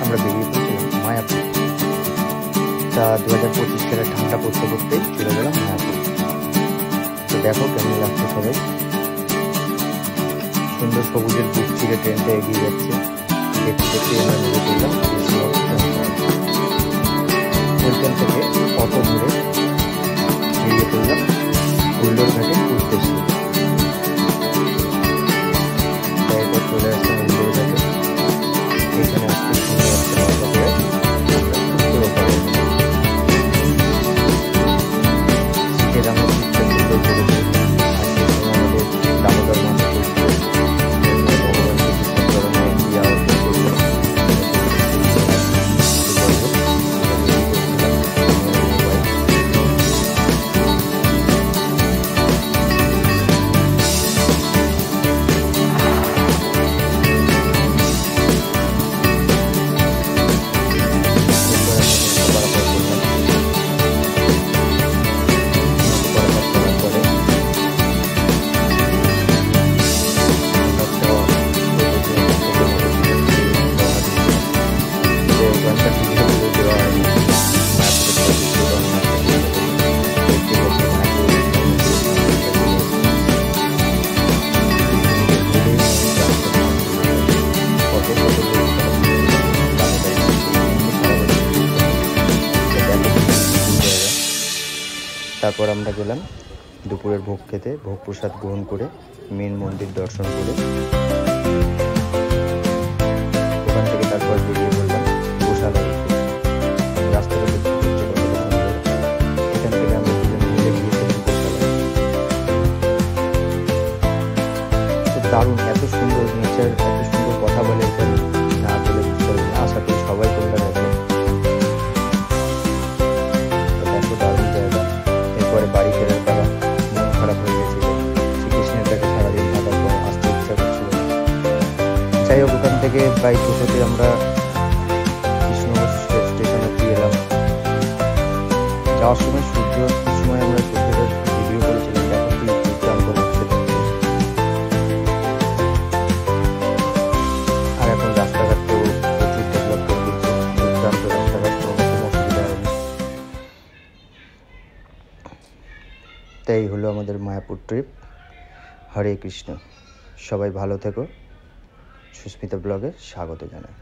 আমরা বেরিয়ে পড়েছিলাম মায়াপুর। তা 2025 সালে ঠান্ডা পড়তে পড়তেই চলে গেলাম মায়াপুর। তো দেখো কেমন লাগছে সবাই, সুন্দর সবুজের বুক চিরে ট্রেনটা এগিয়ে যাচ্ছে। দেখতে দেখতে আমরা নেমে পড়লাম ওইখান থেকে অটো ধরে বেরিয়ে পড়লাম হুল্লোড় ঘাটের উদ্দেশ্যে। এরপর চলে আসলাম হুল্লোড় ঘাটে। এখানে আসতে সুন্দর একটা নৌকা করে পুরো করে শীতের আমরা শীতটা সুন্দর করেছি। আমাদের দামোদর মাছ করছিল ভগবানকে বিশ্বাস করানো ক্রিয়া অর্জন করলো। তারপর আমরা গেলাম দুপুরের ভোগ খেতে। ভোগ প্রসাদ গ্রহণ করে মেন মন্দির দর্শন করে ওখান থেকে তারপর বেরিয়ে পড়লাম গোশালার উদ্দেশ্যে। রাস্তাটা দেখতে হচ্ছে কত সুন্দর। এখান থেকে আমরা দুজন মিলে গিয়েছিলাম গোশালায়। খুব দারুণ, এত সুন্দর নেচার, এত সুন্দর কথা বলে এখানে, না বলে বুঝতে পারবে না। আশা করি সবাই তোমরা দেখো। এত দারুণ জায়গা। এরপরে বাড়ি ফেরার পালা। মন খারাপ হয়ে গেছিল, শ্রীকৃষ্ণের কাছে সারাদিন থাকার পর আসতে ইচ্ছা করছিল। যাই হোক, ওখান থেকে বাই টোটোতে আমরা কৃষ্ণগঞ্জ স্টেশন অব্দি এলাম। যাওয়ার সময় সূর্যাস্তের সময় আমরা সূর্যটা ভিডিও করেছিলাম। এখন কি দুর্দান্ত লাগছে দেখতে। আর এখন রাস্তাঘাট তো প্রচুর ডেভেলপ করে দিচ্ছে, দুর্দান্ত রাস্তাঘাট, কোনো রকম অসুবিধা হয়নি। তাই হলো আমাদের মায়াপুর ট্রিপ। হরে কৃষ্ণ। সবাই ভালো থেকো। সুস্মিতা ব্লগে স্বাগত জানাই।